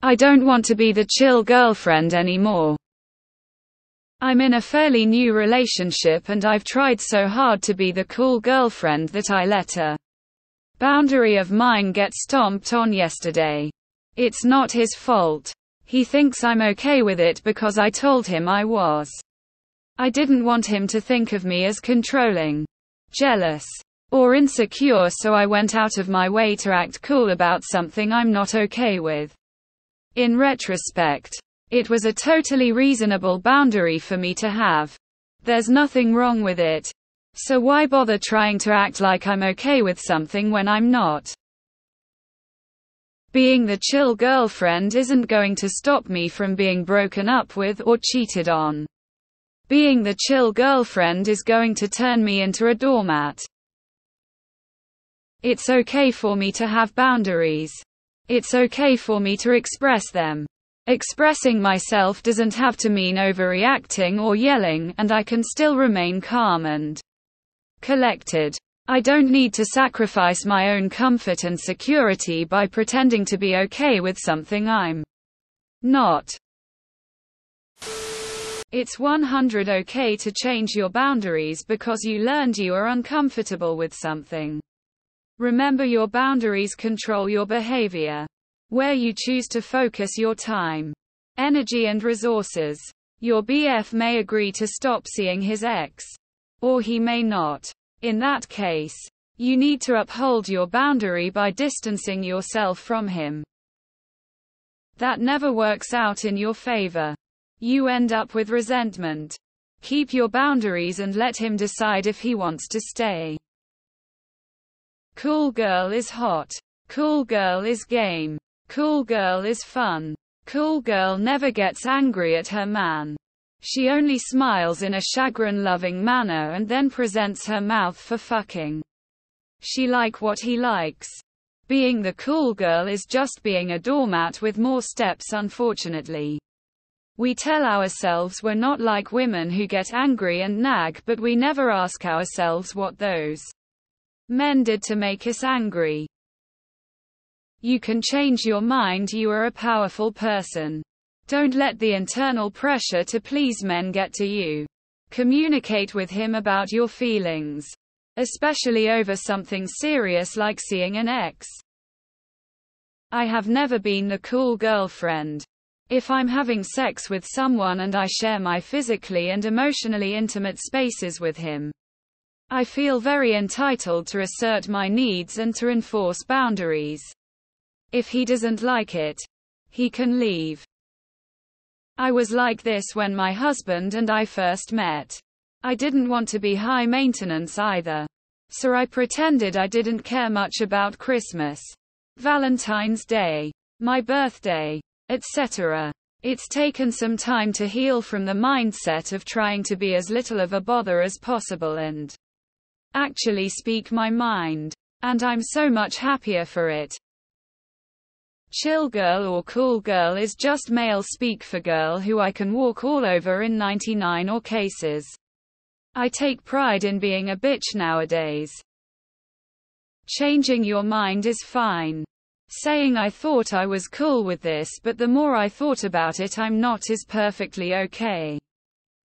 I don't want to be the chill girlfriend anymore. I'm in a fairly new relationship and I've tried so hard to be the cool girlfriend that I let a boundary of mine get stomped on yesterday. It's not his fault. He thinks I'm okay with it because I told him I was. I didn't want him to think of me as controlling, jealous, or insecure, so I went out of my way to act cool about something I'm not okay with. In retrospect, it was a totally reasonable boundary for me to have. There's nothing wrong with it. So why bother trying to act like I'm okay with something when I'm not? Being the chill girlfriend isn't going to stop me from being broken up with or cheated on. Being the chill girlfriend is going to turn me into a doormat. It's okay for me to have boundaries. It's okay for me to express them. Expressing myself doesn't have to mean overreacting or yelling, and I can still remain calm and collected. I don't need to sacrifice my own comfort and security by pretending to be okay with something I'm not. It's 100% okay to change your boundaries because you learned you are uncomfortable with something. Remember, your boundaries control your behavior. Where you choose to focus your time, energy and resources. Your BF may agree to stop seeing his ex. Or he may not. In that case, you need to uphold your boundary by distancing yourself from him. That never works out in your favor. You end up with resentment. Keep your boundaries and let him decide if he wants to stay. Cool girl is hot. Cool girl is game. Cool girl is fun. Cool girl never gets angry at her man. She only smiles in a chagrin-loving manner and then presents her mouth for fucking. She like what he likes. Being the cool girl is just being a doormat with more steps, unfortunately. We tell ourselves we're not like women who get angry and nag, but we never ask ourselves what those men did to make us angry. You can change your mind. You are a powerful person. Don't let the internal pressure to please men get to you. Communicate with him about your feelings, especially over something serious like seeing an ex. I have never been the cool girlfriend. If I'm having sex with someone and I share my physically and emotionally intimate spaces with him, I feel very entitled to assert my needs and to enforce boundaries. If he doesn't like it, he can leave. I was like this when my husband and I first met. I didn't want to be high maintenance either. So I pretended I didn't care much about Christmas, Valentine's Day, my birthday, etc. It's taken some time to heal from the mindset of trying to be as little of a bother as possible and actually speak my mind. And I'm so much happier for it. Chill girl or cool girl is just male speak for girl who I can walk all over in 99 or cases. I take pride in being a bitch nowadays. Changing your mind is fine. Saying I thought I was cool with this, but the more I thought about it I'm not, is perfectly okay.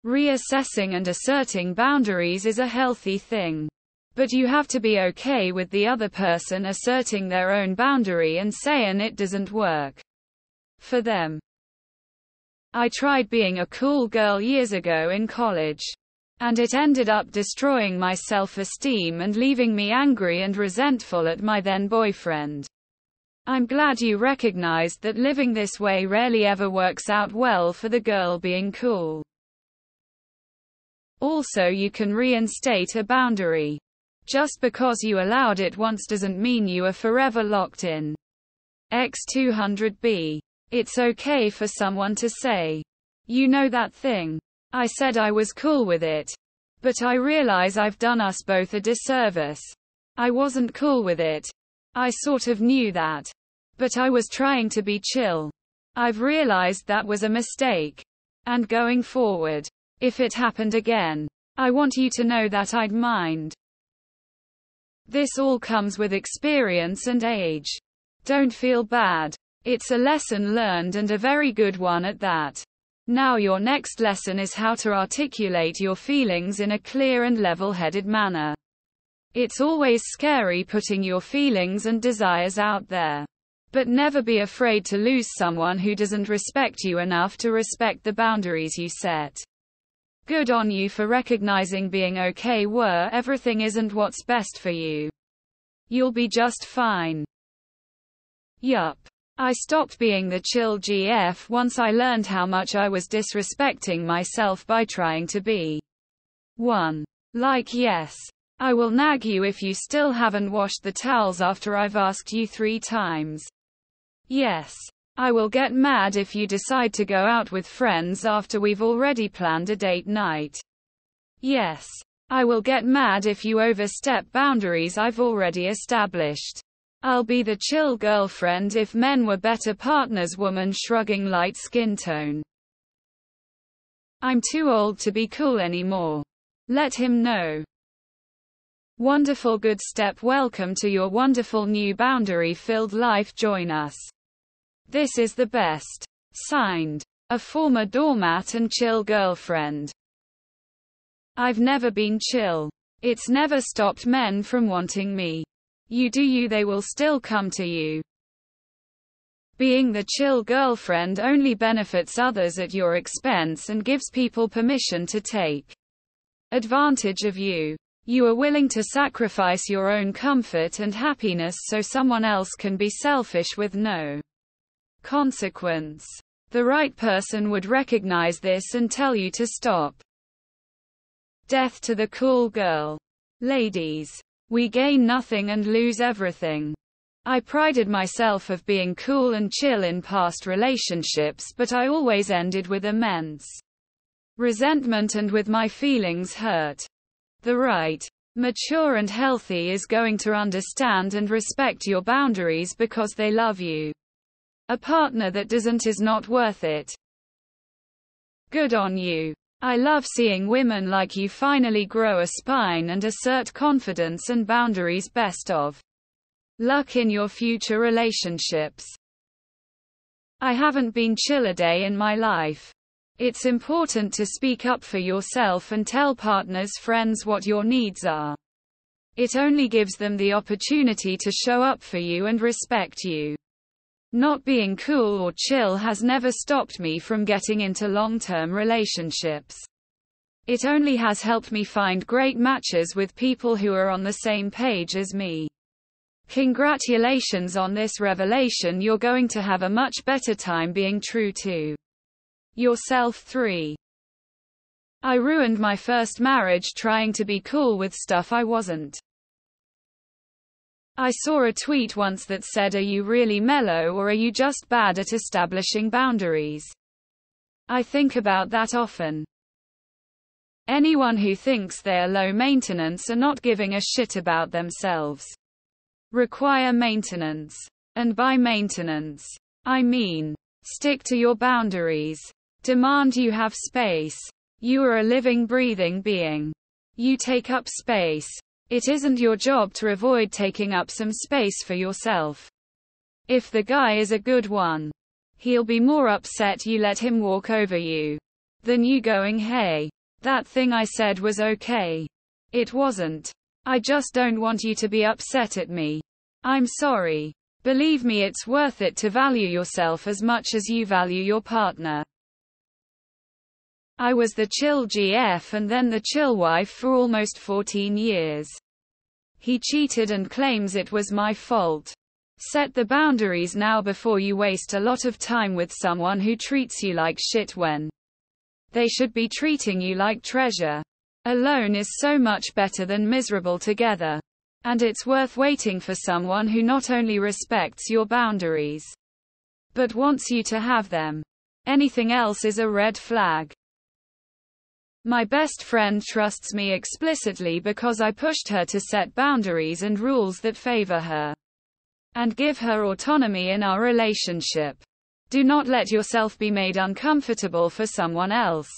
Reassessing and asserting boundaries is a healthy thing. But you have to be okay with the other person asserting their own boundary and saying it doesn't work for them. I tried being a cool girl years ago in college. And it ended up destroying my self-esteem and leaving me angry and resentful at my then boyfriend. I'm glad you recognized that living this way rarely ever works out well for the girl being cool. Also, you can reinstate a boundary. Just because you allowed it once doesn't mean you are forever locked in. X200B. It's okay for someone to say, you know that thing? I said I was cool with it. But I realize I've done us both a disservice. I wasn't cool with it. I sort of knew that. But I was trying to be chill. I've realized that was a mistake. And going forward, if it happened again, I want you to know that I'd mind. This all comes with experience and age. Don't feel bad. It's a lesson learned, and a very good one at that. Now your next lesson is how to articulate your feelings in a clear and level-headed manner. It's always scary putting your feelings and desires out there. But never be afraid to lose someone who doesn't respect you enough to respect the boundaries you set. Good on you for recognizing being okay where everything isn't what's best for you. You'll be just fine. Yup. I stopped being the chill GF once I learned how much I was disrespecting myself by trying to be one. Like, yes, I will nag you if you still haven't washed the towels after I've asked you 3 times. Yes, I will get mad if you decide to go out with friends after we've already planned a date night. Yes, I will get mad if you overstep boundaries I've already established. I'll be the chill girlfriend if men were better partners. Woman shrugging, light skin tone. I'm too old to be cool anymore. Let him know. Wonderful, good step. Welcome to your wonderful new boundary-filled life. Join us. This is the best. Signed, a former doormat and chill girlfriend. I've never been chill. It's never stopped men from wanting me. You do you, they will still come to you. Being the chill girlfriend only benefits others at your expense and gives people permission to take advantage of you. You are willing to sacrifice your own comfort and happiness so someone else can be selfish with no consequence. The right person would recognize this and tell you to stop. Death to the cool girl. Ladies, we gain nothing and lose everything. I prided myself of being cool and chill in past relationships, but I always ended with immense resentment and with my feelings hurt. The right, mature and healthy is going to understand and respect your boundaries because they love you. A partner that doesn't is not worth it. Good on you. I love seeing women like you finally grow a spine and assert confidence and boundaries. Best of luck in your future relationships. I haven't been chill a day in my life. It's important to speak up for yourself and tell partners, friends what your needs are. It only gives them the opportunity to show up for you and respect you. Not being cool or chill has never stopped me from getting into long-term relationships. It only has helped me find great matches with people who are on the same page as me. Congratulations on this revelation. You're going to have a much better time being true to yourself. 3. I ruined my first marriage trying to be cool with stuff I wasn't. I saw a tweet once that said, "Are you really mellow or are you just bad at establishing boundaries?" I think about that often. Anyone who thinks they are low maintenance are not giving a shit about themselves. Require maintenance. And by maintenance, I mean, stick to your boundaries. Demand you have space. You are a living, breathing being. You take up space. It isn't your job to avoid taking up some space for yourself. If the guy is a good one, he'll be more upset you let him walk over you than you going, "Hey, that thing I said was okay. It wasn't. I just don't want you to be upset at me. I'm sorry." Believe me, it's worth it to value yourself as much as you value your partner. I was the chill GF and then the chill wife for almost 14 years. He cheated and claims it was my fault. Set the boundaries now before you waste a lot of time with someone who treats you like shit when they should be treating you like treasure. Alone is so much better than miserable together. And it's worth waiting for someone who not only respects your boundaries, but wants you to have them. Anything else is a red flag. My best friend trusts me explicitly because I pushed her to set boundaries and rules that favor her and give her autonomy in our relationship. Do not let yourself be made uncomfortable for someone else.